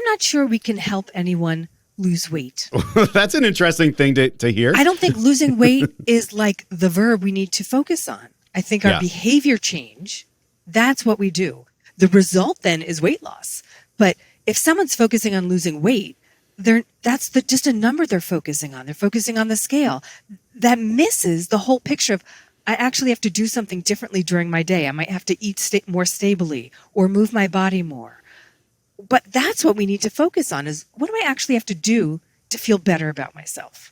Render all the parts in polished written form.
not sure we can help anyone lose weight. That's an interesting thing to hear. I don't think losing weight is like the verb we need to focus on. I think our behavior change, that's what we do. The result then is weight loss. But if someone's focusing on losing weight, that's just a number they're focusing on. They're focusing on the scale. That misses the whole picture of, I actually have to do something differently during my day. I might have to eat more stably or move my body more. But that's what we need to focus on, is what do I actually have to do to feel better about myself?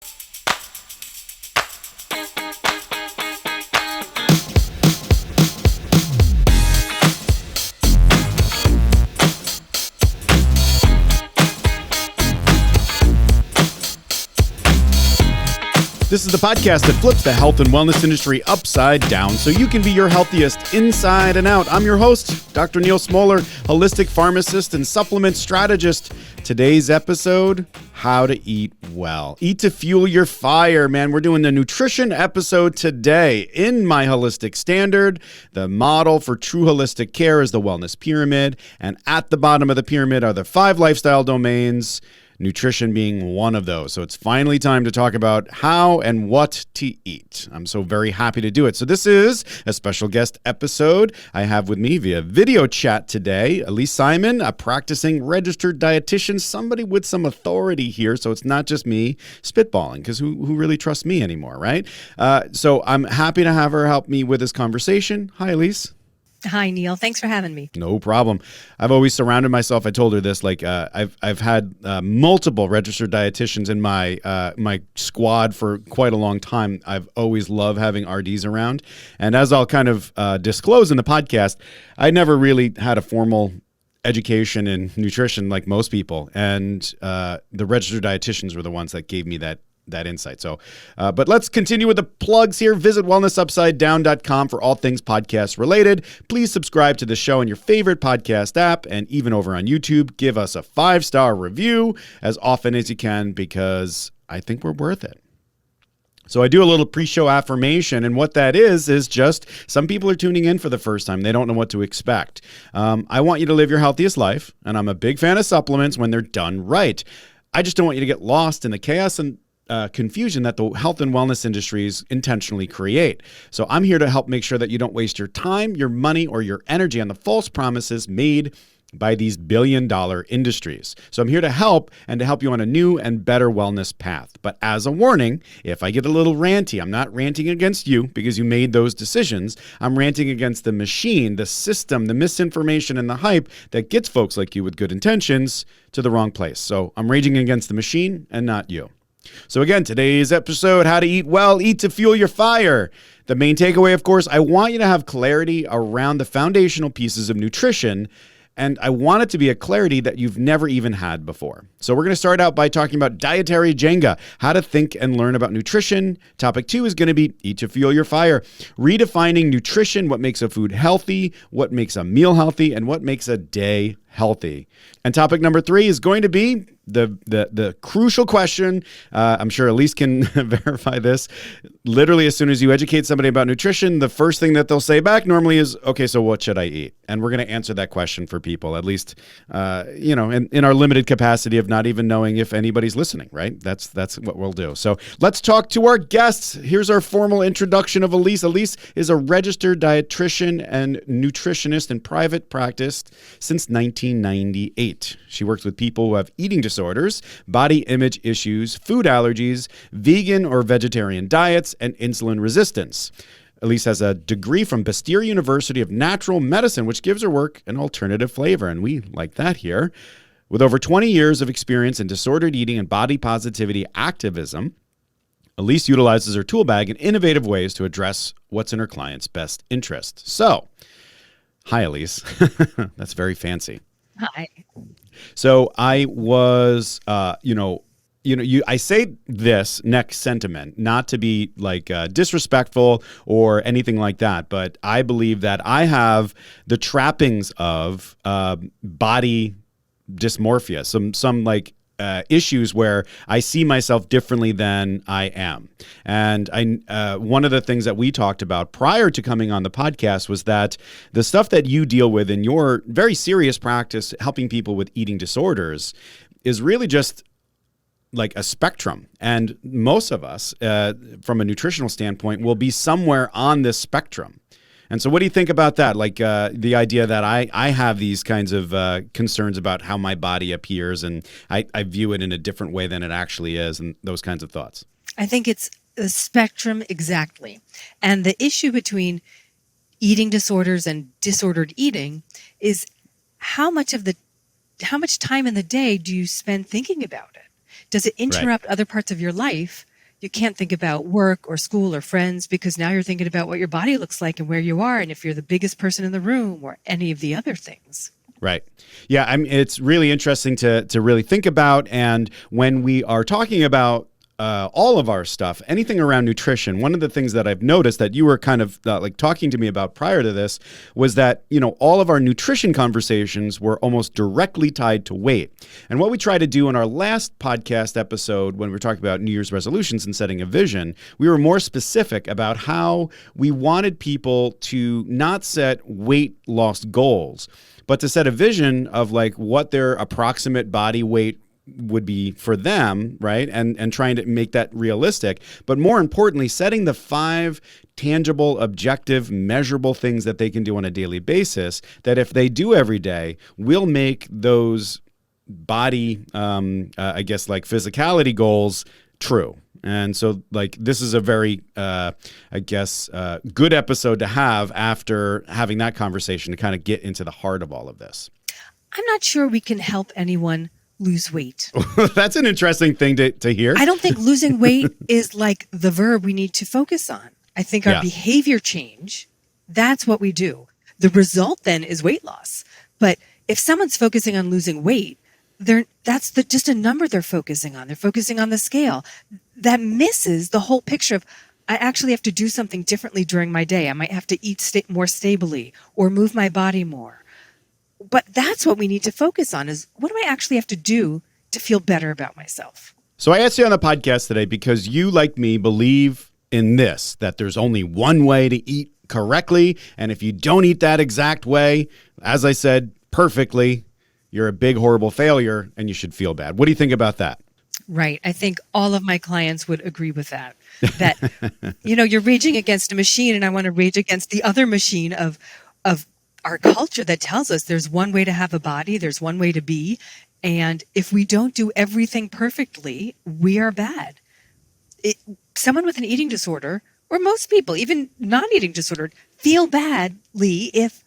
This is the podcast that flips the health and wellness industry upside down so you can be your healthiest inside and out. I'm your host, Dr. Neal Smoller, holistic pharmacist and supplement strategist. Today's episode, how to eat well. Eat to fuel your fire, man. We're doing the nutrition episode today. In my holistic standard, the model for true holistic care is the wellness pyramid. And at the bottom of the pyramid are the 5 lifestyle domains, nutrition being one of those. So it's finally time to talk about how and what to eat. I'm so very happy to do it. So this is a special guest episode. I have with me via video chat today, Ilyse Simon, a practicing registered dietitian, somebody with some authority here. So it's not just me spitballing, because who really trusts me anymore, right? So I'm happy to have her help me with this conversation. Hi, Ilyse. Hi, Neal. Thanks for having me. No problem. I've always surrounded myself. I told her this. I've had multiple registered dietitians in my squad for quite a long time. I've always loved having RDs around, and as I'll kind of disclose in the podcast, I never really had a formal education in nutrition like most people, and the registered dietitians were the ones that gave me that insight. So, but let's continue with the plugs here. Visit wellnessupsidedown.com for all things podcast related. Please subscribe to the show in your favorite podcast app, and even over on YouTube, give us a 5-star review as often as you can, because I think we're worth it. So I do a little pre-show affirmation, and what that is just some people are tuning in for the first time. They don't know what to expect. I want you to live your healthiest life, and I'm a big fan of supplements when they're done right. I just don't want you to get lost in the chaos and confusion that the health and wellness industries intentionally create. So I'm here to help make sure that you don't waste your time, your money, or your energy on the false promises made by these billion-dollar industries. So I'm here to help, and to help you on a new and better wellness path. But as a warning, if I get a little ranty, I'm not ranting against you because you made those decisions. I'm ranting against the machine, the system, the misinformation, and the hype that gets folks like you with good intentions to the wrong place. So I'm raging against the machine and not you. So again, today's episode, how to eat well, eat to fuel your fire. The main takeaway, of course, I want you to have clarity around the foundational pieces of nutrition, and I want it to be a clarity that you've never even had before. So we're going to start out by talking about Dietary Jenga, how to think and learn about nutrition. Topic 2 is going to be eat to fuel your fire, redefining nutrition, what makes a food healthy, what makes a meal healthy, and what makes a day healthy. And topic number 3 is going to be the crucial question. I'm sure Ilyse can verify this. Literally, as soon as you educate somebody about nutrition, the first thing that they'll say back normally is, okay, so what should I eat? And we're going to answer that question for people, at least, in our limited capacity of not even knowing if anybody's listening, right? That's what we'll do. So let's talk to our guests. Here's our formal introduction of Ilyse. Ilyse is a registered dietitian and nutritionist in private practice since 1998. She works with people who have eating disorders, body image issues, food allergies, vegan or vegetarian diets, and insulin resistance. Ilyse has a degree from Bastyr University of Natural Medicine, which gives her work an alternative flavor, and we like that here. With over 20 years of experience in disordered eating and body positivity activism, Ilyse utilizes her tool bag in innovative ways to address what's in her client's best interest. So, hi, Ilyse. That's very fancy. Hi. So I was, I say this next sentiment, not to be like disrespectful or anything like that, but I believe that I have the trappings of body dysmorphia, some like issues where I see myself differently than I am. And one of the things that we talked about prior to coming on the podcast was that the stuff that you deal with in your very serious practice, helping people with eating disorders, is really just like a spectrum. And most of us, from a nutritional standpoint, will be somewhere on this spectrum. And so what do you think about that? Like the idea that I have these kinds of concerns about how my body appears, and I view it in a different way than it actually is, and those kinds of thoughts. I think it's a spectrum, exactly. And the issue between eating disorders and disordered eating is how much time in the day do you spend thinking about it? Does it interrupt other parts of your life? You can't think about work or school or friends because now you're thinking about what your body looks like and where you are and if you're the biggest person in the room or any of the other things. Right. Yeah, it's really interesting to really think about. And when we are talking about all of our stuff, anything around nutrition, one of the things that I've noticed that you were kind of like talking to me about prior to this was that, all of our nutrition conversations were almost directly tied to weight. And what we tried to do in our last podcast episode, when we were talking about New Year's resolutions and setting a vision, we were more specific about how we wanted people to not set weight loss goals, but to set a vision of like what their approximate body weight would be for them, right? And trying to make that realistic. But more importantly, setting the 5 tangible, objective, measurable things that they can do on a daily basis that if they do every day, will make those body, I guess, like physicality goals true. And so like this is a very, good episode to have after having that conversation to kind of get into the heart of all of this. I'm not sure we can help anyone lose weight. That's an interesting thing to hear. I don't think losing weight is like the verb we need to focus on. I think our behavior change, that's what we do. The result then is weight loss. But if someone's focusing on losing weight, that's just a number they're focusing on. They're focusing on the scale. That misses the whole picture of, I actually have to do something differently during my day. I might have to eat more stably or move my body more. But that's what we need to focus on is what do I actually have to do to feel better about myself? So I asked you on the podcast today because you, like me, believe in this, that there's only one way to eat correctly. And if you don't eat that exact way, as I said, perfectly, you're a big, horrible failure and you should feel bad. What do you think about that? Right. I think all of my clients would agree with that. That, you're raging against a machine and I want to rage against the other machine of our culture that tells us there's one way to have a body, there's one way to be, and if we don't do everything perfectly, we are bad. Someone with an eating disorder, or most people, even non-eating disorder, feel badly if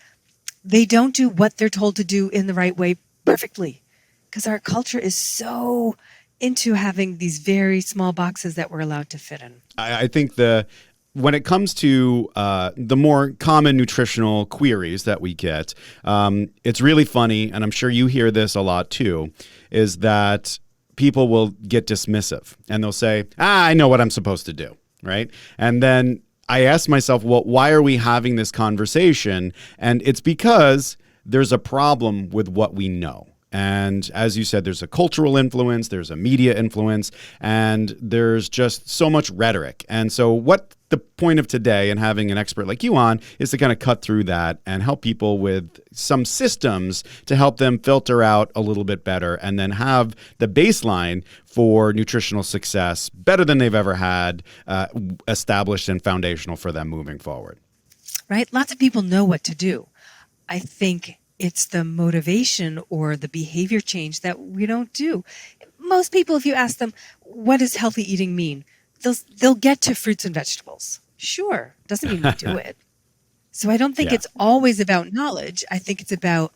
they don't do what they're told to do in the right way perfectly, because our culture is so into having these very small boxes that we're allowed to fit in. I think when it comes to the more common nutritional queries that we get, it's really funny, and I'm sure you hear this a lot too, is that people will get dismissive and they'll say, I know what I'm supposed to do, right? And then I ask myself, well, why are we having this conversation? And it's because there's a problem with what we know. And as you said, there's a cultural influence, there's a media influence, and there's just so much rhetoric. And so what the point of today and having an expert like you on is to kind of cut through that and help people with some systems to help them filter out a little bit better and then have the baseline for nutritional success better than they've ever had established and foundational for them moving forward. Right? Lots of people know what to do. I think it's the motivation or the behavior change that we don't do. Most people, if you ask them, what does healthy eating mean? They'll get to fruits and vegetables. Sure. Doesn't mean we do it. So I don't think it's always about knowledge. I think it's about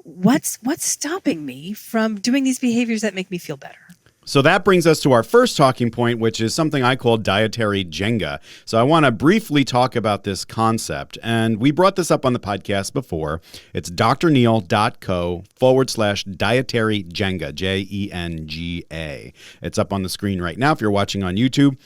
what's stopping me from doing these behaviors that make me feel better. So that brings us to our first talking point, which is something I call Dietary Jenga. So I want to briefly talk about this concept. And we brought this up on the podcast before. It's drneal.co/Dietary Jenga, Jenga. It's up on the screen right now if you're watching on YouTube.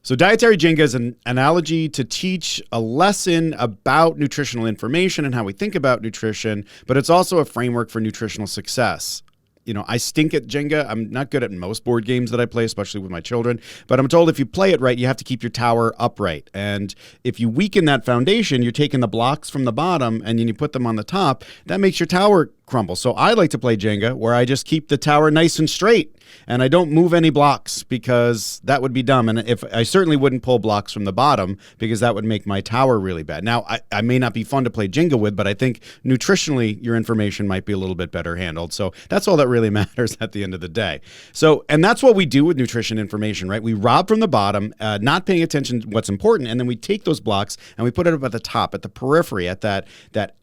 So Dietary Jenga is an analogy to teach a lesson about nutritional information and how we think about nutrition, but it's also a framework for nutritional success. I stink at Jenga. I'm not good at most board games that I play, especially with my children. But I'm told if you play it right, you have to keep your tower upright. And if you weaken that foundation, you're taking the blocks from the bottom and then you put them on the top. That makes your tower crumble. So I like to play Jenga where I just keep the tower nice and straight and I don't move any blocks because that would be dumb. And if I certainly wouldn't pull blocks from the bottom because that would make my tower really bad. Now, I may not be fun to play Jenga with, but I think nutritionally your information might be a little bit better handled. So that's all that really matters at the end of the day. So, and that's what we do with nutrition information, right? We rob from the bottom, not paying attention to what's important, and then we take those blocks and we put it up at the top, at the periphery, at that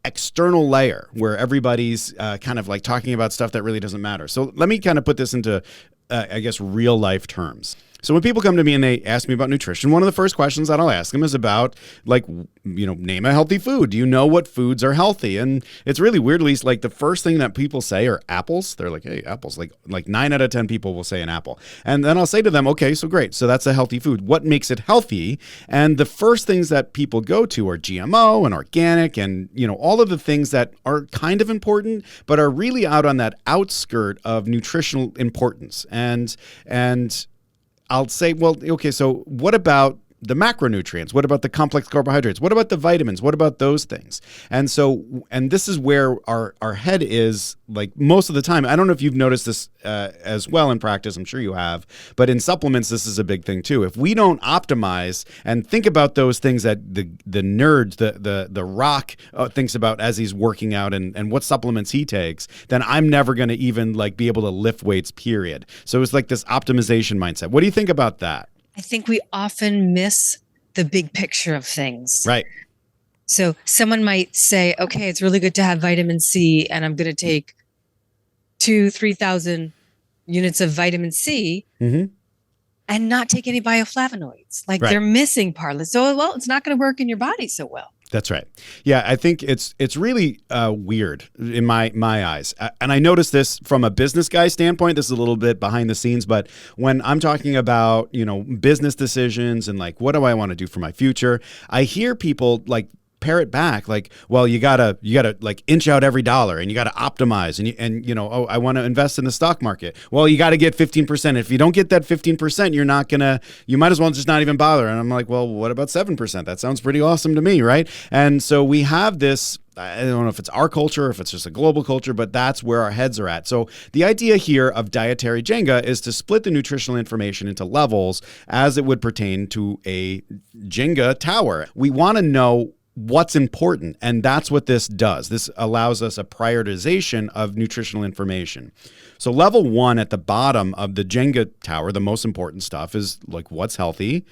external layer where everybody's kind of like talking about stuff that really doesn't matter. So let me kind of put this into, I guess, real life terms. So when people come to me and they ask me about nutrition, one of the first questions that I'll ask them is about, like, name a healthy food. Do you know what foods are healthy? And it's really weird, at least, like the first thing that people say are apples. They're like, hey, apples. Like 9 out of 10 people will say an apple. And then I'll say to them, okay, so great. So that's a healthy food. What makes it healthy? And the first things that people go to are GMO and organic and, all of the things that are kind of important, but are really out on that outskirt of nutritional importance. And I'll say, well, okay, so what about the macronutrients? What about the complex carbohydrates? What about the vitamins? What about those things? And this is where our head is, like, most of the time. I don't know if you've noticed this as well in practice. I'm sure you have. But in supplements, this is a big thing too. If we don't optimize and think about those things that the nerds, the rock thinks about as he's working out and what supplements he takes, then I'm never going to even be able to lift weights, period. So it's like this optimization mindset. What do you think about that? I think we often miss the big picture of things. Right. So someone might say, okay, it's really good to have vitamin C and I'm going to take 3,000 units of vitamin C and not take any bioflavonoids. Like, they're missing part. So, well, it's not going to work in your body so well. That's right. Yeah, I think it's really weird in my eyes. And I noticed this from a business guy standpoint. This is a little bit behind the scenes, but when I'm talking about, business decisions and what do I want to do for my future, I hear people parrot back well, you gotta inch out every dollar and you gotta optimize and I want to invest in the stock market. Well, you got to get 15%. If you don't get that 15%, you might as well just not even bother. And I'm like, well, what about 7%? That sounds pretty awesome to me, right? And so we have this, I don't know if it's our culture, if it's just a global culture, but that's where our heads are at. So the idea here of Dietary Jenga is to split the nutritional information into levels as it would pertain to a Jenga tower. We want to know what's important, and that's what this does. This allows us a prioritization of nutritional information. So level 1 at the bottom of the Jenga tower, the most important stuff is what's healthy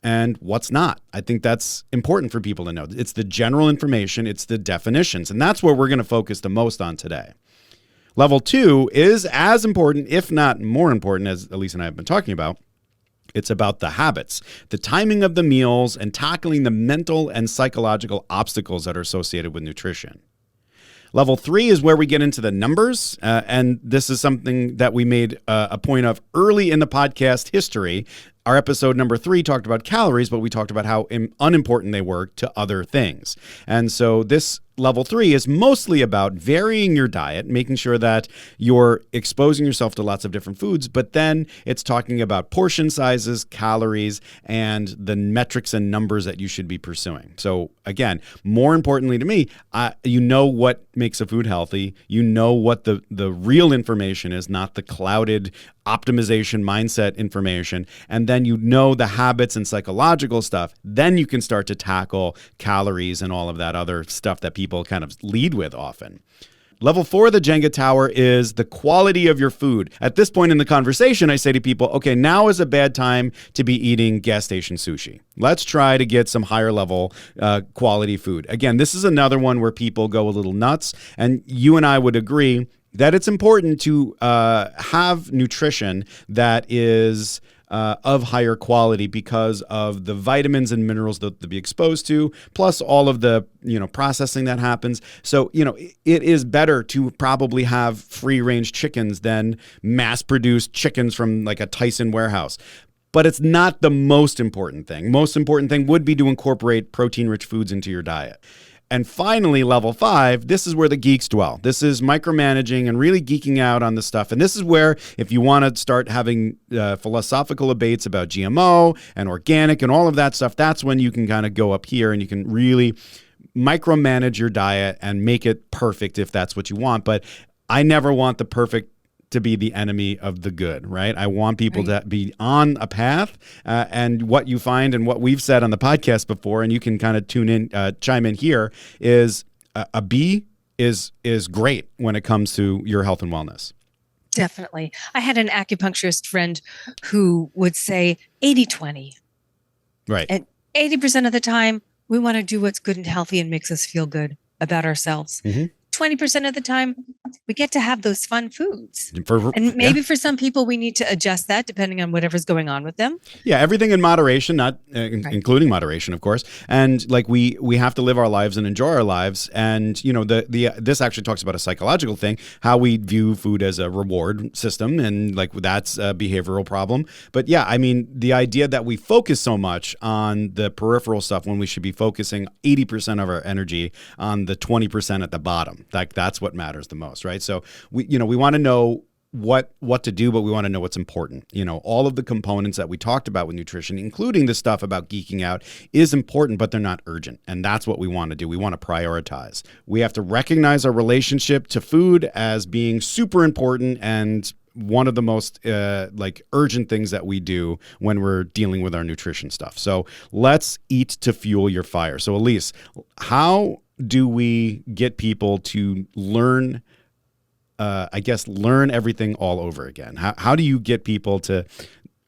and what's not. I think that's important for people to know. It's the general information, it's the definitions, and that's where we're going to focus the most on today. Level 2 is as important, if not more important, as Ilyse and I have been talking about. It's about the habits, the timing of the meals, and tackling the mental and psychological obstacles that are associated with nutrition. Level 3 is where we get into the numbers, and this is something that we made a point of early in the podcast history. Our episode number 3 talked about calories, but we talked about how unimportant they were to other things. And so this level 3 is mostly about varying your diet, making sure that you're exposing yourself to lots of different foods, but then it's talking about portion sizes, calories, and the metrics and numbers that you should be pursuing. So again, more importantly to me, you know what makes a food healthy. You know what the real information is, not the clouded optimization mindset information. And then you know the habits and psychological stuff. Then you can start to tackle calories and all of that other stuff that people kind of lead with often. Level 4 of the Jenga tower is the quality of your food. At this point in the conversation, I say to people, okay, now is a bad time to be eating gas station sushi. Let's try to get some higher level quality food. Again, this is another one where people go a little nuts, and you and I would agree that it's important to have nutrition that is of higher quality because of the vitamins and minerals that they'll be exposed to, plus all of the processing that happens. So it is better to probably have free range chickens than mass produced chickens from a Tyson warehouse. But it's not the most important thing. Most important thing would be to incorporate protein rich foods into your diet. And finally, level 5, this is where the geeks dwell. This is micromanaging and really geeking out on the stuff. And this is where, if you want to start having philosophical debates about GMO and organic and all of that stuff, that's when you can kind of go up here and you can really micromanage your diet and make it perfect if that's what you want. But I never want the perfect to be the enemy of the good, right? I want people to be on a path, and what you find and what we've said on the podcast before, and you can kind of chime in here, is a B is great when it comes to your health and wellness. Definitely. I had an acupuncturist friend who would say 80-20. Right. And 80% of the time, we want to do what's good and healthy and makes us feel good about ourselves. 20% of the time, we get to have those fun foods. And maybe for some people, we need to adjust that depending on whatever's going on with them. Yeah, everything in moderation, not including moderation, of course. And like we have to live our lives and enjoy our lives. And you know, this actually talks about a psychological thing, how we view food as a reward system, and like that's a behavioral problem. But yeah, I mean, the idea that we focus so much on the peripheral stuff when we should be focusing 80% of our energy on the 20% at the bottom. Like that's what matters the most, right? So we want to know what to do, but we want to know what's important. You know, all of the components that we talked about with nutrition, including the stuff about geeking out, is important, but they're not urgent. And that's what we want to do. We want to prioritize. We have to recognize our relationship to food as being super important and one of the most urgent things that we do when we're dealing with our nutrition stuff. So let's eat to fuel your fire. So Ilyse, how do we get people to learn everything all over again? How do you get people to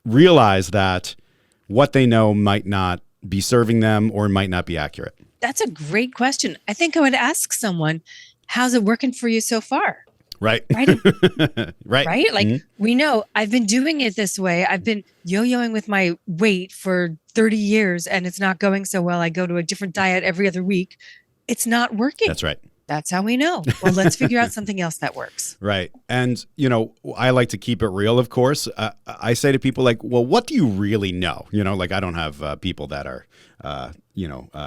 realize that what they know might not be serving them or might not be accurate? That's a great question. I think I would ask someone, how's it working for you so far? Right. Right. Right. Like we know I've been doing it this way. I've been yo-yoing with my weight for 30 years and it's not going so well. I go to a different diet every other week. It's not working. That's right. That's how we know. Well, let's figure out something else that works. Right. And, you know, I like to keep it real, of course. I say to people like, well, what do you really know? You know, like I don't have people that are,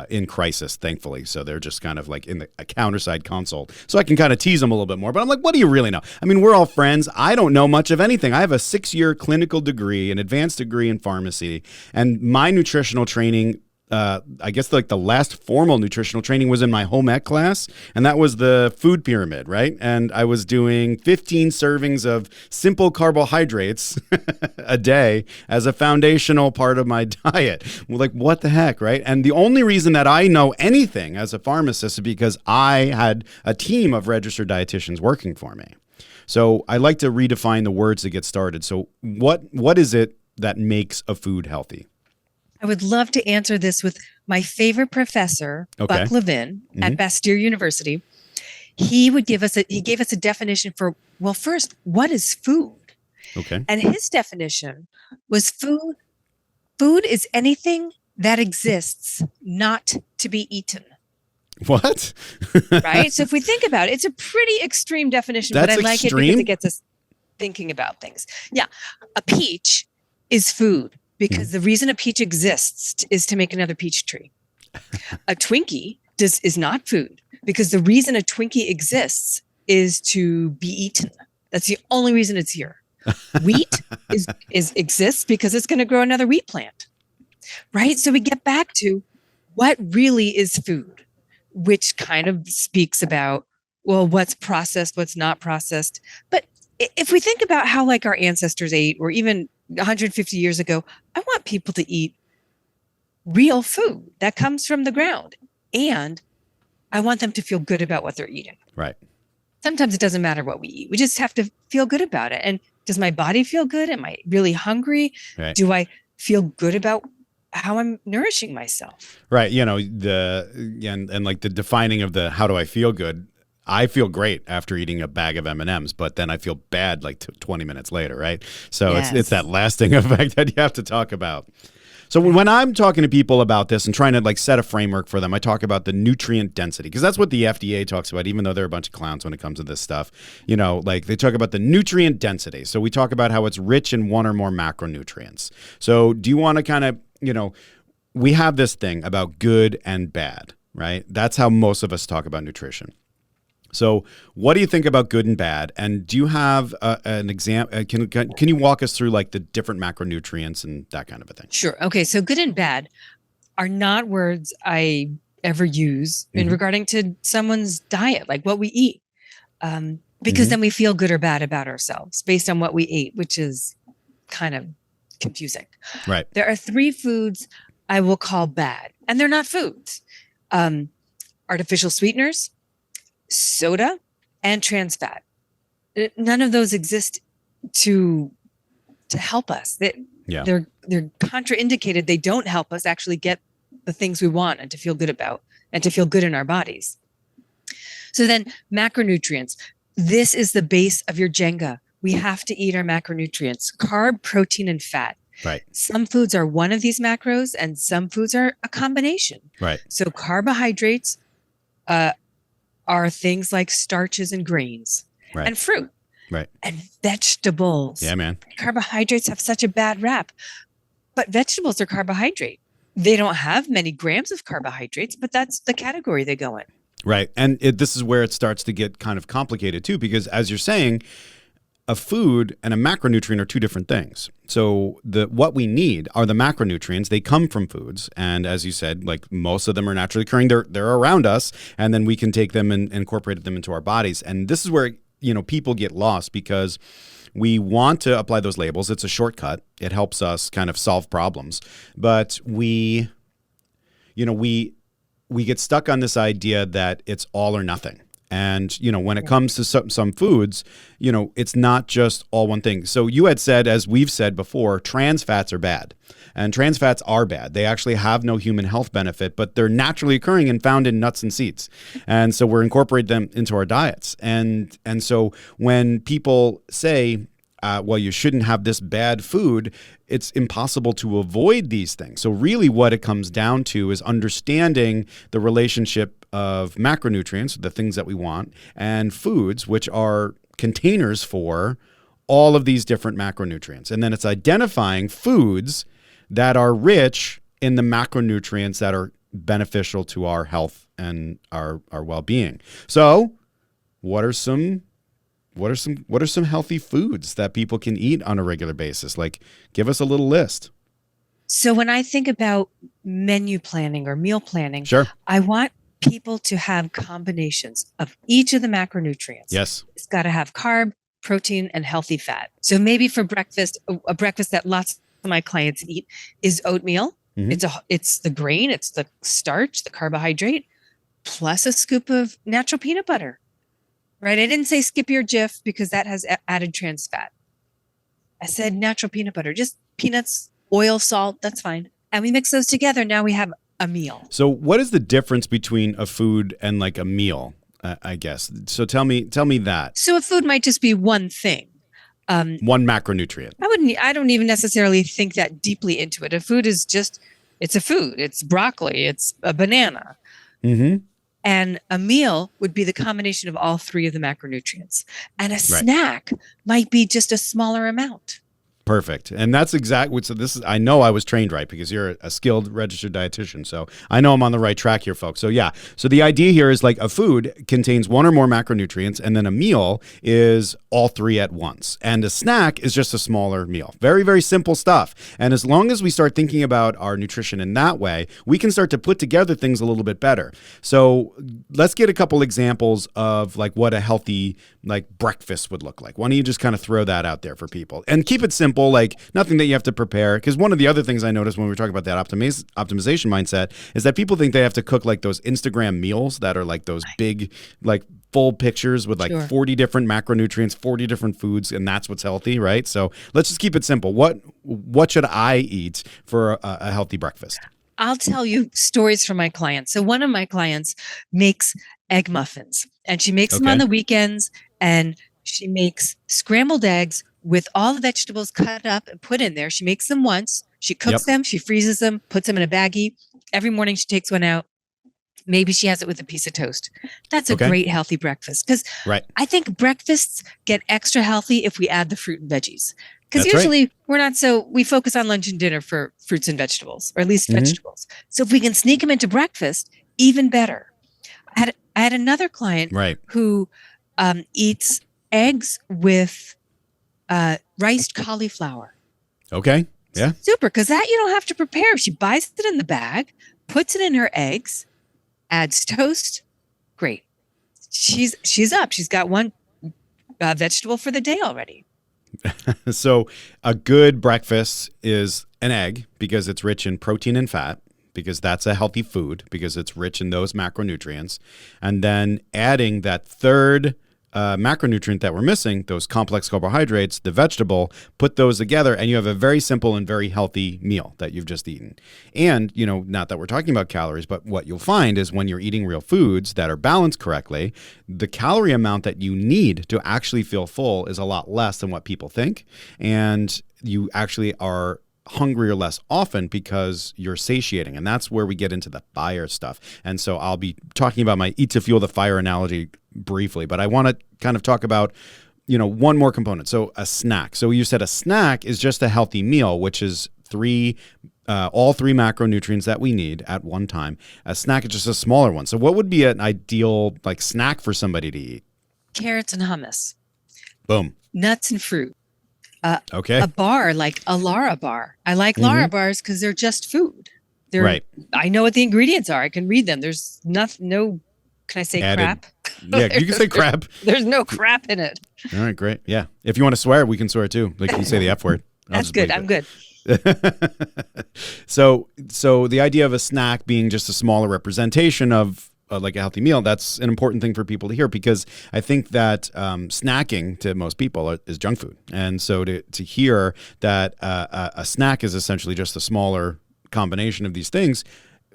in crisis, thankfully. So they're just kind of like in a counterside consult. So I can kind of tease them a little bit more. But I'm like, what do you really know? I mean, we're all friends. I don't know much of anything. I have a 6-year clinical degree, an advanced degree in pharmacy, and my nutritional training, I guess like the last formal nutritional training was in my home ec class, and that was the food pyramid, right? And I was doing 15 servings of simple carbohydrates a day as a foundational part of my diet. Well, like, what the heck, right? And the only reason that I know anything as a pharmacist is because I had a team of registered dietitians working for me. So I like to redefine the words to get started. So what is it that makes a food healthy? I would love to answer this with my favorite professor, Buck Levin at Bastyr University. He gave us a definition for, well, first, what is food? Okay. And his definition was food is anything that exists not to be eaten. What? Right? So if we think about it, it's a pretty extreme definition, That's but I like extreme? it because it gets us thinking about things. Yeah. A peach is food. Because the reason a peach exists is to make another peach tree. A Twinkie is not food because the reason a Twinkie exists is to be eaten. That's the only reason it's here. Wheat exists because it's going to grow another wheat plant, right? So we get back to what really is food, which kind of speaks about, well, what's processed, what's not processed. But if we think about how like our ancestors ate, or even 150 years ago, I want people to eat real food that comes from the ground. And I want them to feel good about what they're eating. Right. Sometimes it doesn't matter what we eat. We just have to feel good about it. And does my body feel good? Am I really hungry? Right. Do I feel good about how I'm nourishing myself? Right. You know, and like the defining of the how do I feel good? I feel great after eating a bag of M&Ms, but then I feel bad like 20 minutes later, right? So it's that lasting effect that you have to talk about. So when I'm talking to people about this and trying to like set a framework for them, I talk about the nutrient density, because that's what the FDA talks about, even though they're a bunch of clowns when it comes to this stuff. You know, like they talk about the nutrient density. So we talk about how it's rich in one or more macronutrients. So do you want to kind of, you know, we have this thing about good and bad, right? That's how most of us talk about nutrition. So what do you think about good and bad? And do you have an example? Can you walk us through like the different macronutrients and that kind of a thing? Sure. Okay. So good and bad are not words I ever use in regarding to someone's diet, like what we eat. Because then we feel good or bad about ourselves based on what we ate, which is kind of confusing. Right. There are 3 foods I will call bad, and they're not foods. Artificial sweeteners, soda, and trans fat. None of those exist to help us. They're contraindicated. They don't help us actually get the things we want and to feel good about and to feel good in our bodies. So then macronutrients. This is the base of your Jenga. We have to eat our macronutrients, carb, protein, and fat. Right. Some foods are one of these macros and some foods are a combination. Right. So carbohydrates are things like starches and grains and fruit. Right. And vegetables. Yeah, man. Carbohydrates have such a bad rap, but vegetables are carbohydrate. They don't have many grams of carbohydrates, but that's the category they go in. Right. And this is where it starts to get kind of complicated too, because as you're saying, a food and a macronutrient are 2 different things. So what we need are the macronutrients. They come from foods. And as you said, like most of them are naturally occurring. They're around us, and then we can take them and incorporate them into our bodies. And this is where, people get lost because we want to apply those labels. It's a shortcut. It helps us kind of solve problems. But we get stuck on this idea that it's all or nothing. And, when it comes to some foods, it's not just all one thing. So you had said, as we've said before, trans fats are bad. And trans fats are bad. They actually have no human health benefit, but they're naturally occurring and found in nuts and seeds. And so we're incorporating them into our diets. And so when people say, well, you shouldn't have this bad food, it's impossible to avoid these things. So really what it comes down to is understanding the relationship of macronutrients, the things that we want, and foods, which are containers for all of these different macronutrients. And then it's identifying foods that are rich in the macronutrients that are beneficial to our health and our well-being. So what are some healthy foods that people can eat on a regular basis? Like, give us a little list. So when I think about menu planning or meal planning, sure, I want people to have combinations of each of the macronutrients. Yes. It's got to have carb, protein, and healthy fat. So maybe for breakfast, a breakfast that lots of my clients eat is oatmeal. It's the grain, it's the starch, the carbohydrate, plus a scoop of natural peanut butter. Right? I didn't say skip your Jif because that has added trans fat. I said natural peanut butter, just peanuts, oil, salt, that's fine. And we mix those together. Now we have a meal. So what is the difference between a food and like a meal, I guess? So tell me that. So a food might just be one thing. One macronutrient. I don't even necessarily think that deeply into it. A food is just, it's a food. It's broccoli. It's a banana. And a meal would be the combination of all 3 of the macronutrients. And a snack might be just a smaller amount. Perfect. And that's exactly, so this is, I know I was trained right because you're a skilled registered dietitian. So I know I'm on the right track here, folks. So yeah. So the idea here is like a food contains 1 or more macronutrients, and then a meal is all 3 at once. And a snack is just a smaller meal. Very, very simple stuff. And as long as we start thinking about our nutrition in that way, we can start to put together things a little bit better. So let's get a couple examples of like what a healthy like breakfast would look like. Why don't you just kind of throw that out there for people and keep it simple. Like nothing that you have to prepare. Because one of the other things I noticed when we were talking about that optimization mindset is that people think they have to cook like those Instagram meals that are like those big, like full pictures with like 40 different macronutrients, 40 different foods, and that's what's healthy, right? So let's just keep it simple. What should I eat for a healthy breakfast? I'll tell you stories from my clients. So one of my clients makes egg muffins, and she makes them on the weekends, and she makes scrambled eggs with all the vegetables cut up and put in there. She makes them once. She cooks them. She freezes them, puts them in a baggie. Every morning she takes one out. Maybe she has it with a piece of toast. That's a great healthy breakfast. Because I think breakfasts get extra healthy if we add the fruit and veggies. Because usually we focus on lunch and dinner for fruits and vegetables, or at least vegetables. So if we can sneak them into breakfast, even better. I had another client who eats eggs with riced cauliflower. Okay. Yeah. Super, because that you don't have to prepare. She buys it in the bag, puts it in her eggs, adds toast. Great. She's up. She's got one vegetable for the day already. So a good breakfast is an egg because it's rich in protein and fat, because that's a healthy food, because it's rich in those macronutrients. And then adding that third macronutrient that we're missing, those complex carbohydrates, the vegetable, put those together and you have a very simple and very healthy meal that you've just eaten. And, not that we're talking about calories, but what you'll find is when you're eating real foods that are balanced correctly, the calorie amount that you need to actually feel full is a lot less than what people think. And you actually are hungrier less often because you're satiating. And that's where we get into the fire stuff. And so I'll be talking about my eat to fuel the fire analogy briefly, but I want to kind of talk about, one more component. So a snack. So you said a snack is just a healthy meal, which is all three macronutrients that we need at one time. A snack is just a smaller one. So what would be an ideal snack for somebody to eat? Carrots and hummus. Boom. Nuts and fruit. Okay. A bar, like a Lara bar. I like Lara bars because they're just food. Right. I know what the ingredients are. I can read them. There's no, can I say crap? Yeah, you can say crap. There's no crap in it. All right, great. Yeah. If you want to swear, we can swear too. Like you say the F word. That's good. I'm good. So the idea of a snack being just a smaller representation of like a healthy meal, that's an important thing for people to hear, because I think that snacking to most people is junk food. And so to hear that a snack is essentially just a smaller combination of these things,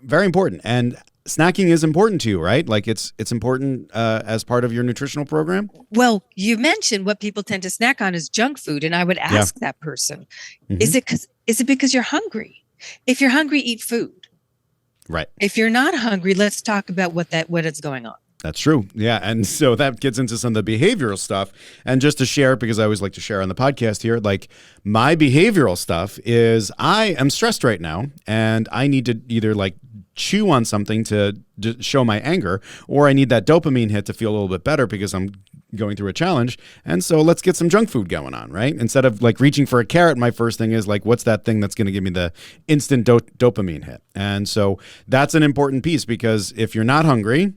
very important. And snacking is important to you, right? Like it's important as part of your nutritional program? Well, you mentioned what people tend to snack on is junk food. And I would ask that person, is it because you're hungry? If you're hungry, eat food. Right. If you're not hungry, let's talk about what is going on. That's true. Yeah. And so that gets into some of the behavioral stuff. And just to share, because I always like to share on the podcast here, like my behavioral stuff is I am stressed right now and I need to either chew on something to show my anger, or I need that dopamine hit to feel a little bit better because I'm going through a challenge. And so let's get some junk food going on, right? Instead of reaching for a carrot, my first thing is what's that thing that's going to give me the instant dopamine hit? And so that's an important piece, because if you're not hungry,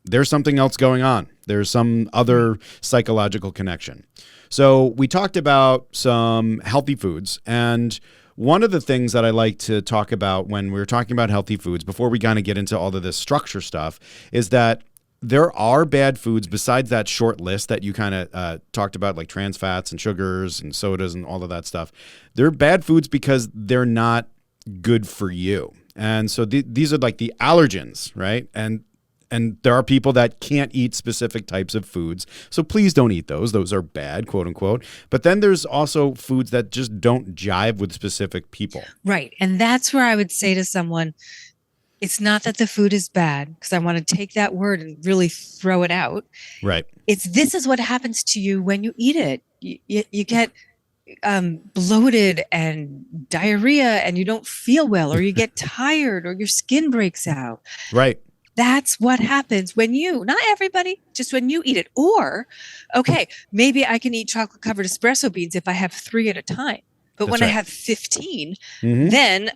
there's something else going on. There's some other psychological connection. So we talked about some healthy foods, and one of the things that I like to talk about when we're talking about healthy foods, before we kind of get into all of this structure stuff, is that there are bad foods besides that short list that you kind of talked about, like trans fats and sugars and sodas and all of that stuff. They're bad foods because they're not good for you. And so these are like the allergens, right? And there are people that can't eat specific types of foods. So please don't eat those. Those are bad, quote unquote. But then there's also foods that just don't jive with specific people. Right. And that's where I would say to someone, it's not that the food is bad, because I want to take that word and really throw it out. Right. This is what happens to you when you eat it. You get bloated and diarrhea and you don't feel well, or you get tired, or your skin breaks out. Right. That's what happens when not everybody, just when you eat it. Or, okay, maybe I can eat chocolate covered espresso beans if I have 3 at a time. But That's when right. I have 15, then,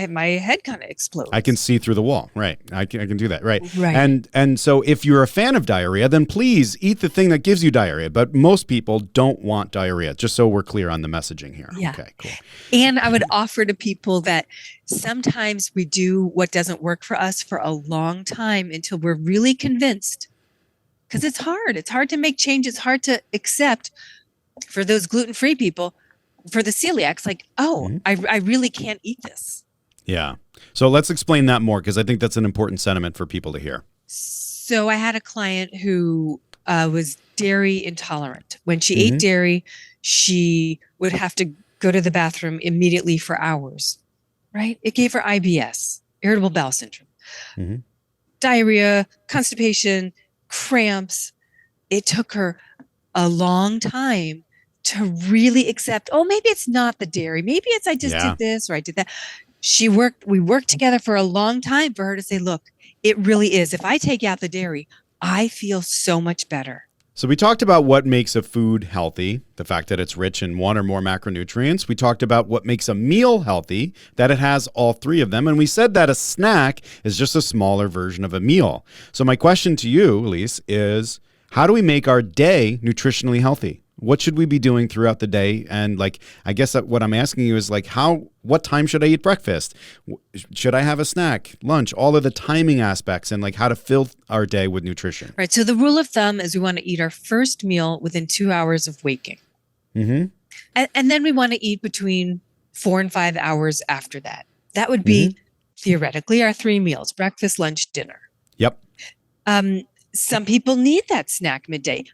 my head kind of explodes. I can see through the wall. Right. I can do that. Right. Right. And so if you're a fan of diarrhea, then please eat the thing that gives you diarrhea. But most people don't want diarrhea, just so we're clear on the messaging here. Yeah. Okay, cool. And I would offer to people that sometimes we do what doesn't work for us for a long time until we're really convinced. Because it's hard. It's hard to make change. It's hard to accept for those gluten-free people. For the celiacs, I really can't eat this. Yeah. So let's explain that more, because I think that's an important sentiment for people to hear. So I had a client who was dairy intolerant. When she ate dairy, she would have to go to the bathroom immediately for hours, right? It gave her IBS, irritable bowel syndrome, diarrhea, constipation, cramps. It took her a long time to really accept, maybe it's not the dairy. Maybe it's I just did this or I did that. We worked together for a long time for her to say, look, it really is. If I take out the dairy, I feel so much better. So we talked about what makes a food healthy, the fact that it's rich in one or more macronutrients. We talked about what makes a meal healthy, that it has all three of them. And we said that a snack is just a smaller version of a meal. So my question to you, Ilyse, is how do we make our day nutritionally healthy? What should we be doing throughout the day? And like, I guess that what I'm asking you is like, what time should I eat breakfast? Should I have a snack, lunch, all of the timing aspects and like how to fill our day with nutrition? Right. So the rule of thumb is we want to eat our first meal within 2 hours of waking. Mm-hmm. And then we want to eat between 4 and 5 hours after that. That would be theoretically our 3 meals: breakfast, lunch, dinner. Yep. Some people need that snack midday.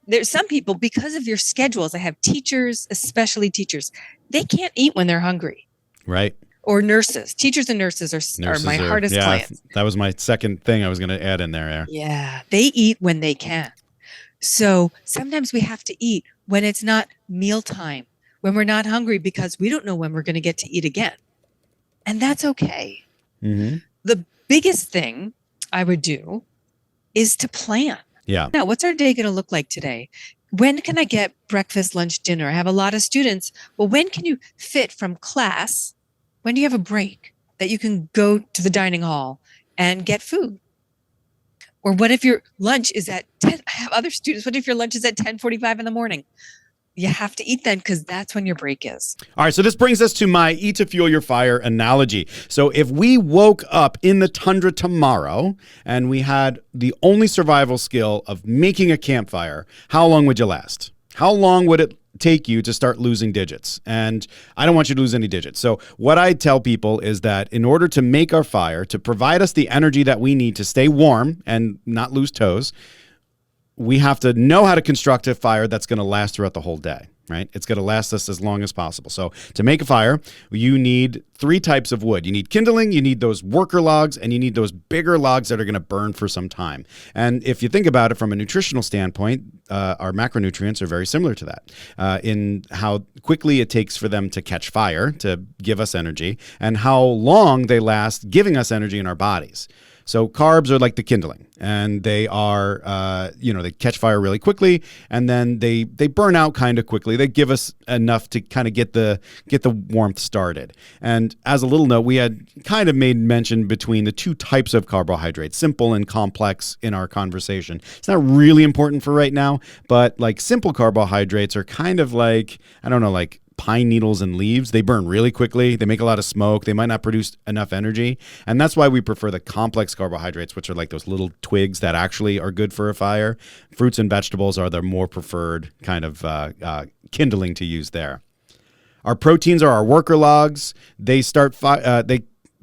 There's some people, because of your schedules, I have teachers, especially teachers, they can't eat when they're hungry. Right. Or nurses. Teachers and nurses are my hardest clients. That was my second thing I was going to add in there. Yeah. They eat when they can. So sometimes we have to eat when it's not mealtime, when we're not hungry because we don't know when we're going to get to eat again. And that's okay. Mm-hmm. The biggest thing I would do is to plan. Yeah. Now, what's our day going to look like today? When can I get breakfast, lunch, dinner? I have a lot of students. Well, when can you fit from class? When do you have a break that you can go to the dining hall and get food? Or what if your lunch is at 10? I have other students. What if your lunch is at 10:45 in the morning? You have to eat then because that's when your break is. All right, so this brings us to my eat to fuel your fire analogy. So if we woke up in the tundra tomorrow and we had the only survival skill of making a campfire, how long would you last? How long would it take you to start losing digits? And I don't want you to lose any digits. So what I tell people is that in order to make our fire, to provide us the energy that we need to stay warm and not lose toes, we have to know how to construct a fire that's going to last throughout the whole day, right? It's going to last us as long as possible. So to make a fire, you need 3 types of wood. You need kindling, you need those worker logs, and you need those bigger logs that are going to burn for some time. And if you think about it from a nutritional standpoint, our macronutrients are very similar to that in how quickly it takes for them to catch fire, to give us energy, and how long they last giving us energy in our bodies. So carbs are like the kindling, and they are, they catch fire really quickly, and then they burn out kind of quickly. They give us enough to kind of get the warmth started. And as a little note, we had kind of made mention between the 2 types of carbohydrates, simple and complex, in our conversation. It's not really important for right now, but like simple carbohydrates are kind of like, I don't know, like pine needles and leaves. They burn really quickly. They make a lot of smoke. They might not produce enough energy. And that's why we prefer the complex carbohydrates, which are like those little twigs that actually are good for a fire. Fruits and vegetables are the more preferred kind of kindling to use there. Our proteins are our worker logs. They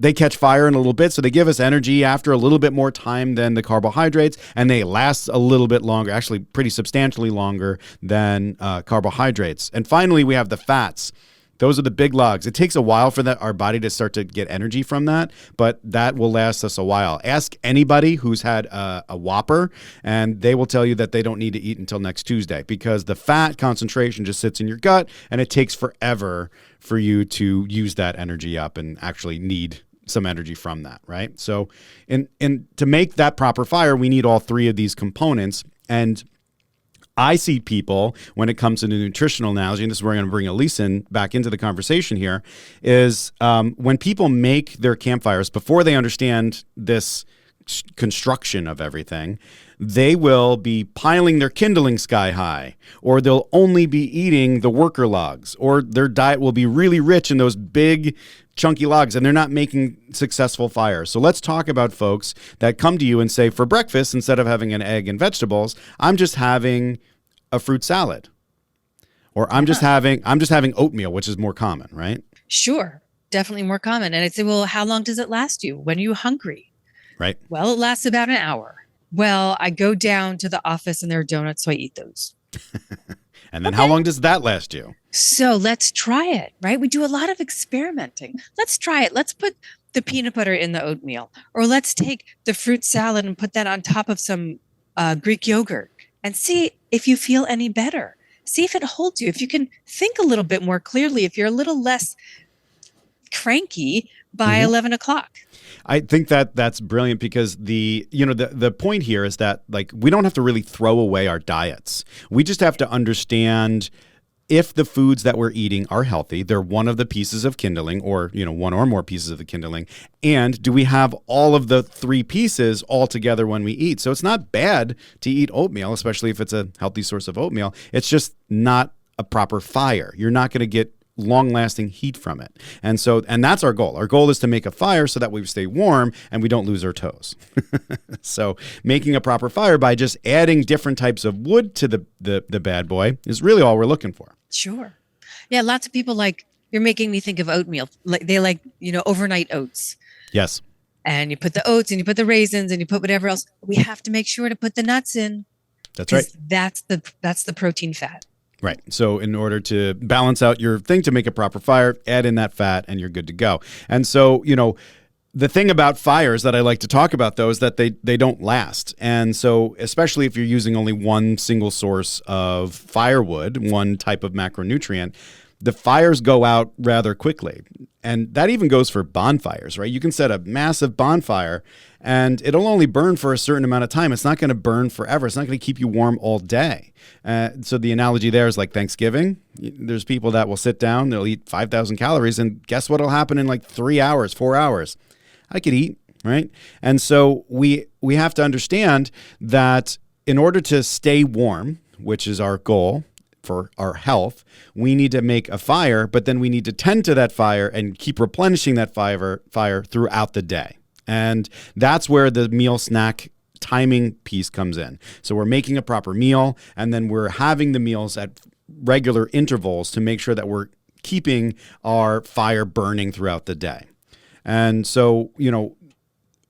they catch fire in a little bit, so they give us energy after a little bit more time than the carbohydrates, and they last a little bit longer, actually pretty substantially longer than carbohydrates. And finally, we have the fats. Those are the big logs. It takes a while for our body to start to get energy from that, but that will last us a while. Ask anybody who's had a Whopper, and they will tell you that they don't need to eat until next Tuesday because the fat concentration just sits in your gut, and it takes forever for you to use that energy up and actually need some energy from that, right? So to make that proper fire, we need all 3 of these components. And I see people, when it comes to the nutritional analogy, and this is where I'm going to bring Ilyse back into the conversation here, is when people make their campfires, before they understand this construction of everything, they will be piling their kindling sky high, or they'll only be eating the worker logs, or their diet will be really rich in those big chunky logs, and they're not making successful fires. So let's talk about folks that come to you and say, for breakfast, instead of having an egg and vegetables, I'm just having a fruit salad, or I'm just having oatmeal, which is more common, right? Sure, definitely more common. And I'd say, well, how long does it last you? When are you hungry? Right. Well, it lasts about an hour. Well, I go down to the office and there are donuts, so I eat those. And then how long does that last you? So let's try it, right? We do a lot of experimenting. Let's try it. Let's put the peanut butter in the oatmeal, or let's take the fruit salad and put that on top of some Greek yogurt and see if you feel any better. See if it holds you, if you can think a little bit more clearly, if you're a little less cranky by 11 o'clock. I think that that's brilliant because the point here is that like we don't have to really throw away our diets. We just have to understand if the foods that we're eating are healthy, they're one of the pieces of kindling or, one or more pieces of the kindling. And do we have all of the three pieces all together when we eat? So it's not bad to eat oatmeal, especially if it's a healthy source of oatmeal. It's just not a proper fire. You're not going to get long-lasting heat from it. And that's our goal. Our goal is to make a fire so that we stay warm and we don't lose our toes. So making a proper fire by just adding different types of wood to the bad boy is really all we're looking for. Sure. Yeah, lots of people you're making me think of oatmeal. They like, overnight oats. Yes. And you put the oats and you put the raisins and you put whatever else. We have to make sure to put the nuts in. That's right. That's the protein fat. Right. So in order to balance out your thing to make a proper fire, add in that fat and you're good to go. And so, the thing about fires that I like to talk about, though, is that they don't last. And so especially if you're using only one single source of firewood, one type of macronutrient, the fires go out rather quickly. And that even goes for bonfires, right? You can set a massive bonfire and it'll only burn for a certain amount of time. It's not going to burn forever. It's not going to keep you warm all day. So the analogy there is like Thanksgiving. There's people that will sit down, they'll eat 5,000 calories, and guess what will happen in like 3 hours, 4 hours? I could eat, right? And so we have to understand that in order to stay warm, which is our goal for our health, we need to make a fire, but then we need to tend to that fire and keep replenishing that fire throughout the day. And that's where the meal snack timing piece comes in. So we're making a proper meal, and then we're having the meals at regular intervals to make sure that we're keeping our fire burning throughout the day. And so,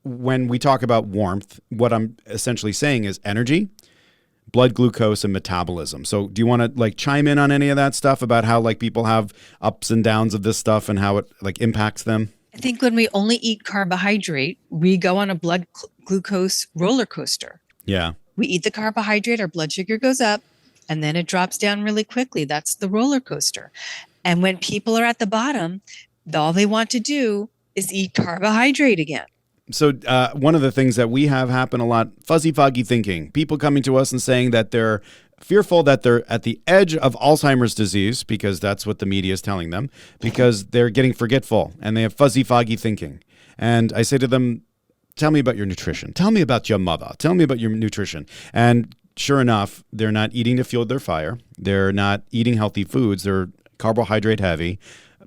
when we talk about warmth, what I'm essentially saying is energy, blood glucose, and metabolism. So do you want to chime in on any of that stuff about how people have ups and downs of this stuff and how it impacts them? I think when we only eat carbohydrate, we go on a blood glucose roller coaster. Yeah. We eat the carbohydrate, our blood sugar goes up, and then it drops down really quickly. That's the roller coaster. And when people are at the bottom, all they want to do is eat carbohydrate again. So one of the things that we have happen a lot, fuzzy, foggy thinking, people coming to us and saying that they're fearful that they're at the edge of Alzheimer's disease because that's what the media is telling them, because they're getting forgetful and they have fuzzy, foggy thinking. And I say to them, tell me about your nutrition. Tell me about your mother. Tell me about your nutrition. And sure enough, they're not eating to fuel their fire. They're not eating healthy foods. They're carbohydrate heavy,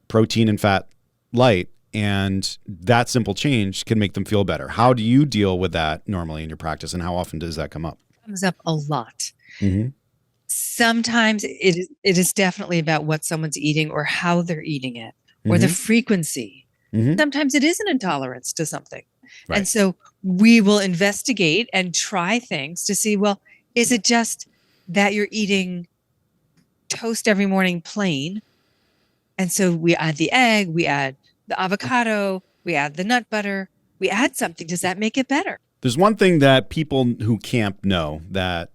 protein and fat light. And that simple change can make them feel better. How do you deal with that normally in your practice, and how often does that come up? It comes up a lot. Mm-hmm. Sometimes it is definitely about what someone's eating or how they're eating it or the frequency. Mm-hmm. Sometimes it is an intolerance to something. Right. And so we will investigate and try things to see, well, is it just that you're eating toast every morning plain? And so we add the egg, we add the avocado, we add the nut butter, we add something. Does that make it better? There's one thing that people who camp know that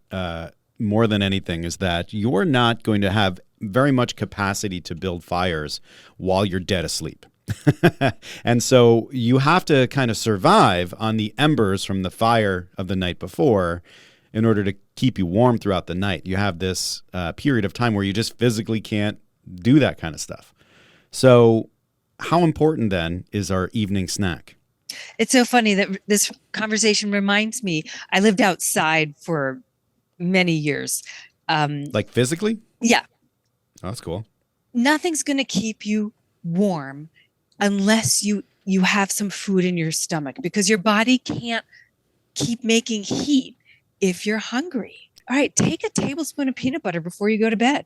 more than anything is that you're not going to have very much capacity to build fires while you're dead asleep. And so you have to kind of survive on the embers from the fire of the night before in order to keep you warm throughout the night. You have this period of time where you just physically can't do that kind of stuff. So how important then is our evening snack? It's so funny that this conversation reminds me, I lived outside for many years. Like physically? Yeah. Oh, that's cool. Nothing's going to keep you warm unless you have some food in your stomach, because your body can't keep making heat if you're hungry. All right, take a tablespoon of peanut butter before you go to bed.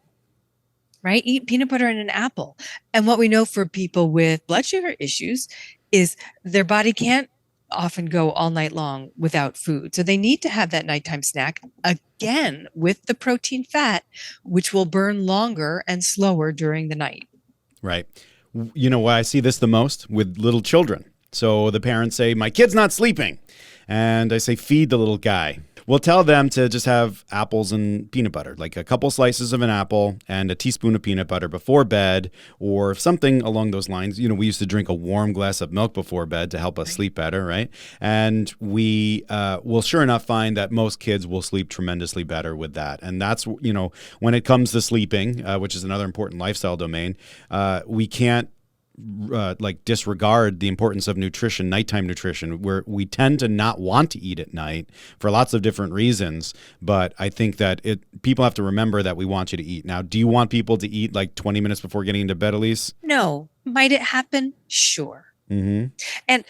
Right? Eat peanut butter and an apple. And what we know for people with blood sugar issues is their body can't often go all night long without food. So they need to have that nighttime snack, again, with the protein fat, which will burn longer and slower during the night. Right. You know why I see this the most? With little children. So the parents say, my kid's not sleeping. And I say, feed the little guy. we'll tell them to just have apples and peanut butter, like a couple slices of an apple and a teaspoon of peanut butter before bed, or something along those lines. You know, we used to drink a warm glass of milk before bed to help us sleep better, right? And we will sure enough find that most kids will sleep tremendously better with that. And that's, you know, when it comes to sleeping, which is another important lifestyle domain, we can't like disregard the importance of nutrition, nighttime nutrition, where we tend to not want to eat at night for lots of different reasons. But I think that people have to remember that we want you to eat. Now, do you want people to eat like 20 minutes before getting into bed, Ilyse? No. Might it happen? Sure. Mm-hmm. And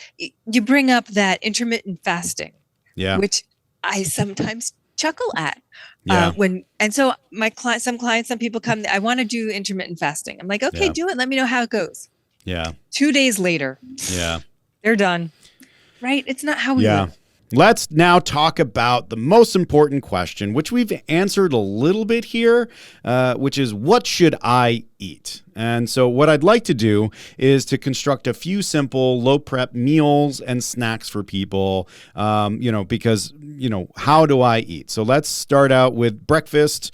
you bring up that intermittent fasting, which I sometimes chuckle at. So some people come, I want to do intermittent fasting. I'm like, okay, do it. Let me know how it goes. 2 days later, they're done. Right? It's not how we live. Let's now talk about the most important question, which we've answered a little bit here, which is, what should I eat? And so what I'd like to do is to construct a few simple low prep meals and snacks for people, because, how do I eat? So let's start out with breakfast.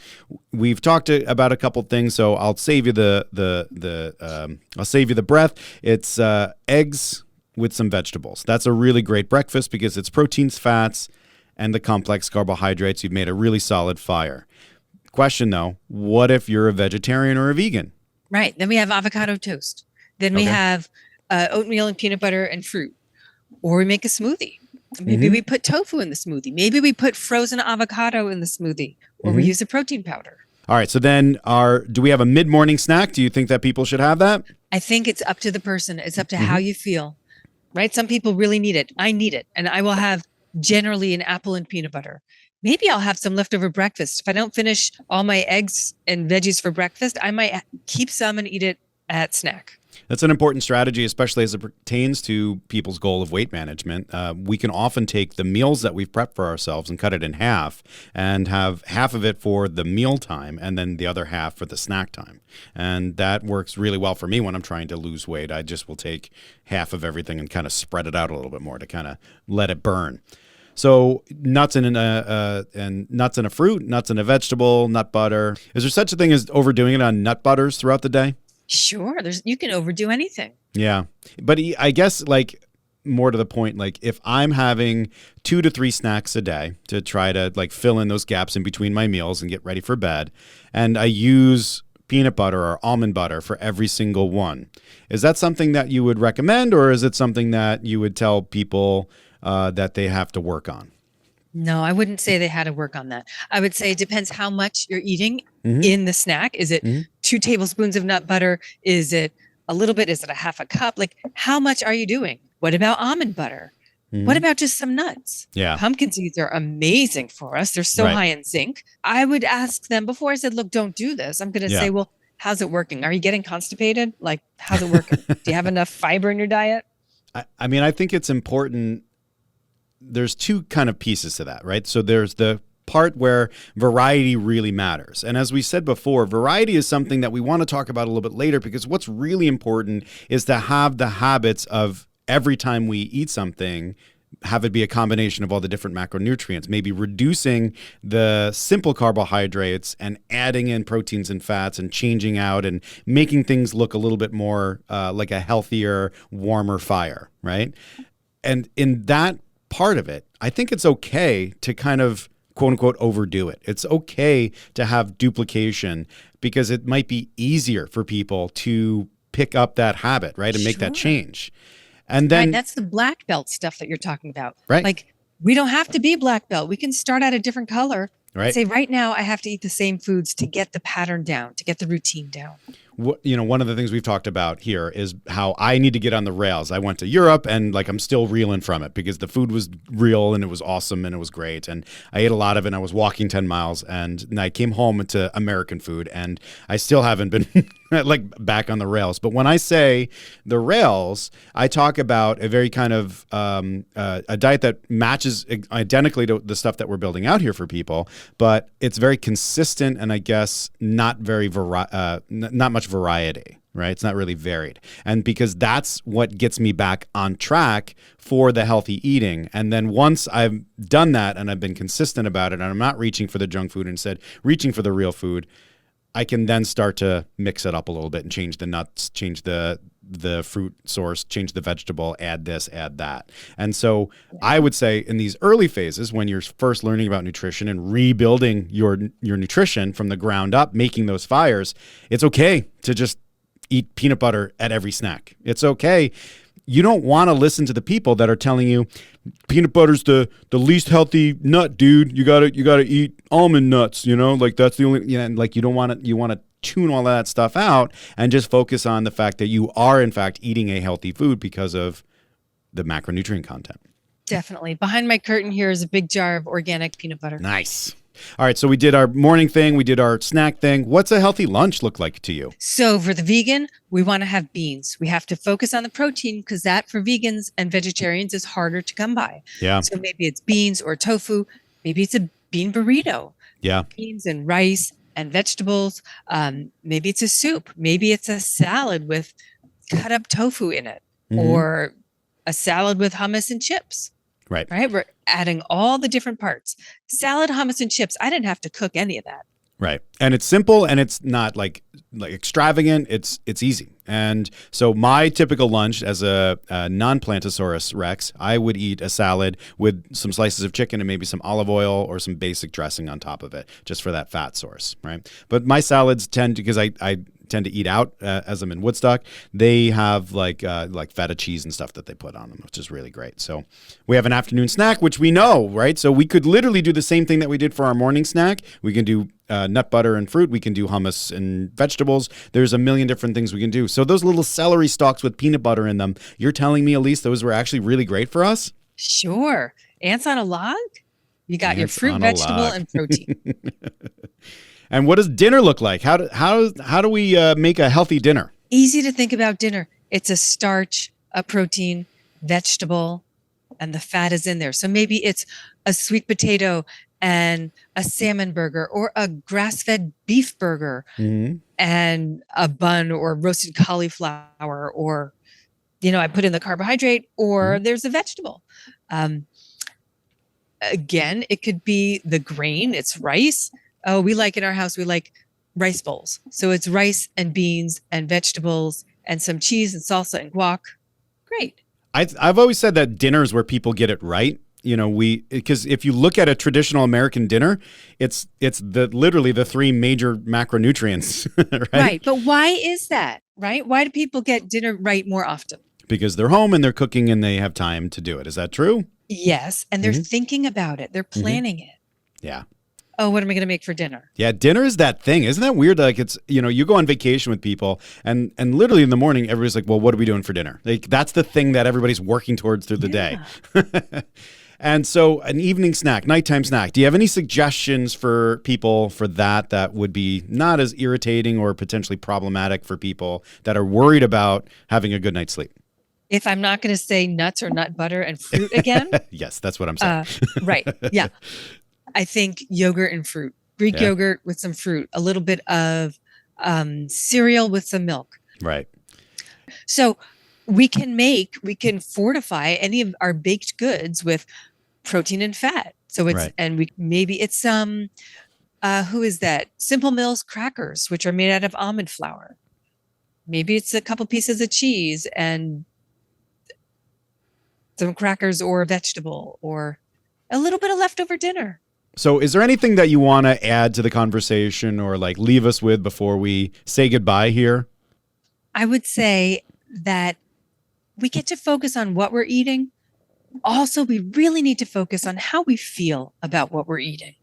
We've talked about a couple things, so I'll save you I'll save you the breath. It's eggs with some vegetables. That's a really great breakfast because it's proteins, fats, and the complex carbohydrates. You've made a really solid fire. Question though, what if you're a vegetarian or a vegan? Right. Then we have avocado toast. Then we have oatmeal and peanut butter and fruit. Or we make a smoothie. Maybe we put tofu in the smoothie. Maybe we put frozen avocado in the smoothie. Or we use a protein powder. All right. So then do we have a mid-morning snack? Do you think that people should have that? I think it's up to the person. It's up to how you feel. Right? Some people really need it. I need it. And I will have generally an apple and peanut butter. Maybe I'll have some leftover breakfast. If I don't finish all my eggs and veggies for breakfast, I might keep some and eat it at snack. That's an important strategy, especially as it pertains to people's goal of weight management. We can often take the meals that we've prepped for ourselves and cut it in half and have half of it for the meal time and then the other half for the snack time. And that works really well for me when I'm trying to lose weight. I just will take half of everything and kind of spread it out a little bit more to kind of let it burn. So nuts in a fruit, nuts in a vegetable, nut butter. Is there such a thing as overdoing it on nut butters throughout the day? Sure. You can overdo anything. Yeah. But I guess like more to the point, like if I'm having 2 to 3 snacks a day to try to like fill in those gaps in between my meals and get ready for bed, and I use peanut butter or almond butter for every single one, is that something that you would recommend, or is it something that you would tell people that they have to work on? No, I wouldn't say they had to work on that. I would say it depends how much you're eating in the snack. Is it 2 tablespoons of nut butter? Is it a little bit? Is it a half a cup? Like, how much are you doing? What about almond butter? What about just some nuts? Yeah. Pumpkin seeds are amazing for us. They're so high in zinc. I would ask them before I said, look, don't do this. I'm going to say, well, how's it working? Are you getting constipated? Like, how's it working? Do you have enough fiber in your diet? I mean, I think it's important. There's 2 kind of pieces to that, right? So there's the part where variety really matters. And as we said before, variety is something that we want to talk about a little bit later, because what's really important is to have the habits of every time we eat something, have it be a combination of all the different macronutrients, maybe reducing the simple carbohydrates and adding in proteins and fats and changing out and making things look a little bit more like a healthier, warmer fire, right? And in that part of it, I think it's okay to kind of quote unquote overdo it. It's okay to have duplication because it might be easier for people to pick up that habit, right? And make that change. And then that's the black belt stuff that you're talking about. Right. Like, we don't have to be black belt. We can start at a different color. Right. Say right now I have to eat the same foods to get the pattern down, to get the routine down. One of the things we've talked about here is how I need to get on the rails. I went to Europe and like I'm still reeling from it because the food was real and it was awesome and it was great. And I ate a lot of it and I was walking 10 miles and I came home to American food and I still haven't been like back on the rails. But when I say the rails, I talk about a very kind of a diet that matches identically to the stuff that we're building out here for people, but it's very consistent and I guess not much variety. right? It's not really varied. And because that's what gets me back on track for the healthy eating. And then once I've done that and I've been consistent about it and I'm not reaching for the junk food, instead reaching for the real food, I can then start to mix it up a little bit and change the nuts, change the fruit source, change the vegetable, add this, add that. And so I would say in these early phases, when you're first learning about nutrition and rebuilding your nutrition from the ground up, making those fires, it's okay to just eat peanut butter at every snack. It's okay. You don't want to listen to the people that are telling you peanut butter's the least healthy nut, dude. You gotta eat almond nuts, like that's the only, like you want to tune all that stuff out and just focus on the fact that you are in fact eating a healthy food because of the macronutrient content. Definitely. Behind my curtain here is a big jar of organic peanut butter. Nice. All right, so we did our morning thing, we did our snack thing. What's a healthy lunch look like to you? So for the vegan, we want to have beans. We have to focus on the protein because that for vegans and vegetarians is harder to come by. Yeah. So maybe it's beans or tofu. Maybe it's a bean burrito. Yeah. Beans and rice and vegetables. Maybe it's a soup. Maybe it's a salad with cut up tofu in it, or a salad with hummus and chips. Right. We're adding all the different parts. Salad, hummus, and chips. I didn't have to cook any of that. Right. And it's simple and it's not like extravagant. It's easy. And so my typical lunch as a non-Plantosaurus Rex, I would eat a salad with some slices of chicken and maybe some olive oil or some basic dressing on top of it, just for that fat source. Right. But my salads tend to, because I tend to eat out as I'm in Woodstock, they have like feta cheese and stuff that they put on them, which is really great. So we have an afternoon snack, which we know, right? So we could literally do the same thing that we did for our morning snack. We can do nut butter and fruit. We can do hummus and vegetables. There's a million different things we can do. So those little celery stalks with peanut butter in them, you're telling me, Ilyse, those were actually really great for us? Sure. Ants on a log? You got your fruit, vegetable, and protein. And what does dinner look like? How do we make a healthy dinner? Easy to think about dinner. It's a starch, a protein, vegetable, and the fat is in there. So maybe it's a sweet potato and a salmon burger, or a grass-fed beef burger and a bun, or roasted cauliflower, or, I put in the carbohydrate, or there's a vegetable. Again, it could be the grain. It's rice. Oh, we like in our house, we like rice bowls. So it's rice and beans and vegetables and some cheese and salsa and guac. Great. I've always said that dinner is where people get it right. Because if you look at a traditional American dinner, it's literally the three major macronutrients, right? Right. But why is that, right? Why do people get dinner right more often? Because they're home and they're cooking and they have time to do it. Is that true? Yes. And they're thinking about it. They're planning it. Yeah. Oh, what am I going to make for dinner? Yeah, dinner is that thing. Isn't that weird? Like it's, you go on vacation with people and literally in the morning, everybody's like, well, what are we doing for dinner? Like that's the thing that everybody's working towards through the day. And so an evening snack, nighttime snack. Do you have any suggestions for people for that would be not as irritating or potentially problematic for people that are worried about having a good night's sleep? If I'm not going to say nuts or nut butter and fruit again. Yes, that's what I'm saying. Right. Yeah. I think yogurt and fruit, Greek yogurt with some fruit, a little bit of cereal with some milk. Right. So we can fortify any of our baked goods with protein and fat. So it's, maybe it's who is that? Simple Mills crackers, which are made out of almond flour. Maybe it's a couple pieces of cheese and some crackers or a vegetable or a little bit of leftover dinner. So is there anything that you want to add to the conversation or like leave us with before we say goodbye here? I would say that we get to focus on what we're eating. Also, we really need to focus on how we feel about what we're eating.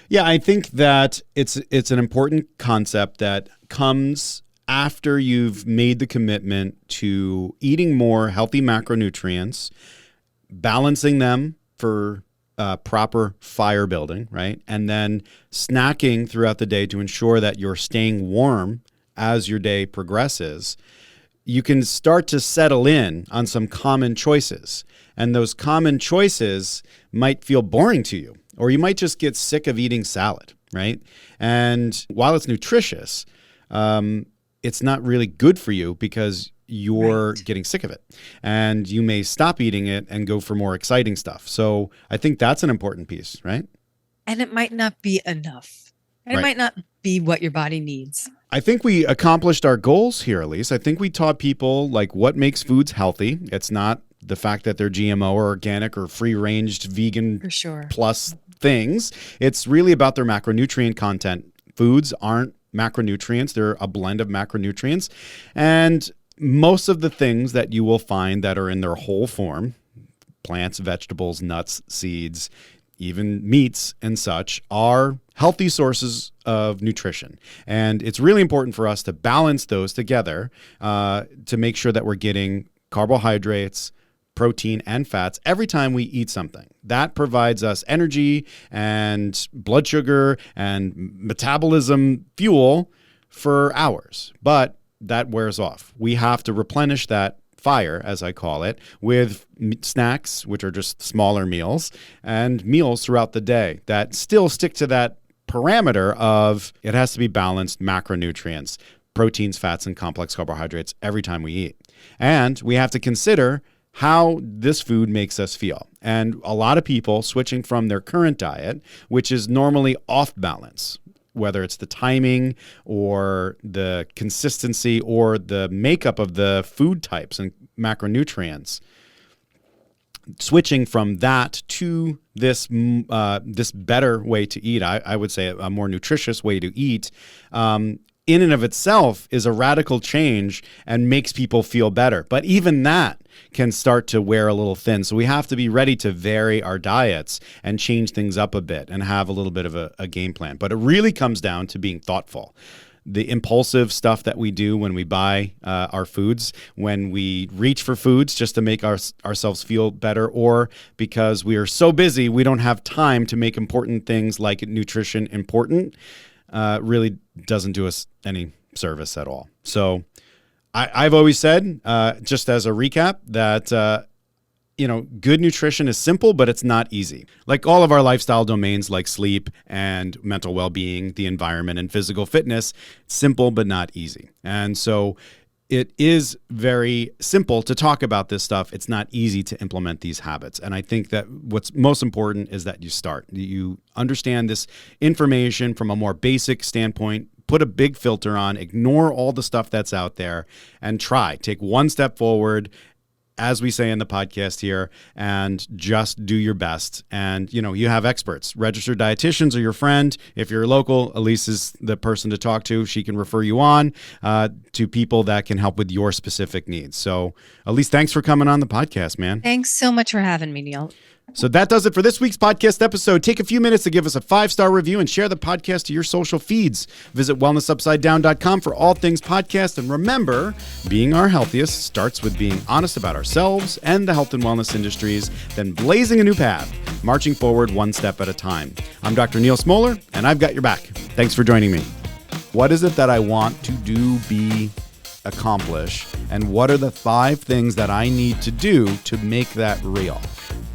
Yeah, I think that it's an important concept that comes after you've made the commitment to eating more healthy macronutrients, balancing them for proper fire building, right? And then snacking throughout the day to ensure that you're staying warm as your day progresses. You can start to settle in on some common choices. And those common choices might feel boring to you, or you might just get sick of eating salad, right? And while it's nutritious, it's not really good for you because you're Right. getting sick of it, and you may stop eating it and go for more exciting stuff. So I think that's an important piece, right? And it might not be enough. And Right. it might not be what your body needs. I think we accomplished our goals here, Ilyse. I think we taught people like what makes foods healthy. It's not the fact that they're GMO or organic or free-ranged vegan For sure. plus things. It's really about their macronutrient content. Foods aren't macronutrients. They're a blend of macronutrients. And most of the things that you will find that are in their whole form, plants, vegetables, nuts, seeds, even meats and such, are healthy sources of nutrition. And it's really important for us to balance those together to make sure that we're getting carbohydrates, protein, and fats every time we eat something. That provides us energy and blood sugar and metabolism fuel for hours. But that wears off. We have to replenish that fire, as I call it, with snacks, which are just smaller meals, and meals throughout the day that still stick to that parameter of it has to be balanced macronutrients, proteins, fats, and complex carbohydrates every time we eat. And we have to consider how this food makes us feel. And a lot of people switching from their current diet, which is normally off balance, whether it's the timing or the consistency or the makeup of the food types and macronutrients, switching from that to this this better way to eat, I would say a more nutritious way to eat, in and of itself is a radical change and makes people feel better. But even that can start to wear a little thin. So we have to be ready to vary our diets and change things up a bit and have a little bit of a game plan. But it really comes down to being thoughtful. The impulsive stuff that we do when we buy our foods, when we reach for foods just to make ourselves feel better, or because we are so busy we don't have time to make important things like nutrition important, really doesn't do us any service at all. So I've always said, just as a recap, that good nutrition is simple, but it's not easy. Like all of our lifestyle domains like sleep and mental well-being, the environment, and physical fitness, simple but not easy. And so it is very simple to talk about this stuff. It's not easy to implement these habits. And I think that what's most important is that you start. You understand this information from a more basic standpoint, put a big filter on, ignore all the stuff that's out there, and take one step forward, as we say in the podcast here, and just do your best. And, you have experts. Registered dietitians are your friend. If you're local, Ilyse is the person to talk to. She can refer you on to people that can help with your specific needs. So, Ilyse, thanks for coming on the podcast, man. Thanks so much for having me, Neal. So that does it for this week's podcast episode. Take a few minutes to give us a 5-star review and share the podcast to your social feeds. Visit wellnessupsidedown.com for all things podcast. And remember, being our healthiest starts with being honest about ourselves and the health and wellness industries, then blazing a new path, marching forward one step at a time. I'm Dr. Neal Smoller, and I've got your back. Thanks for joining me. What is it that I want to do, accomplish, and what are the 5 things that I need to do to make that real?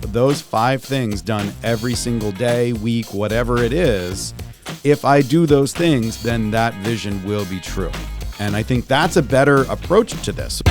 Those 5 things done every single day, week, whatever it is, if I do those things, then that vision will be true. And I think that's a better approach to this.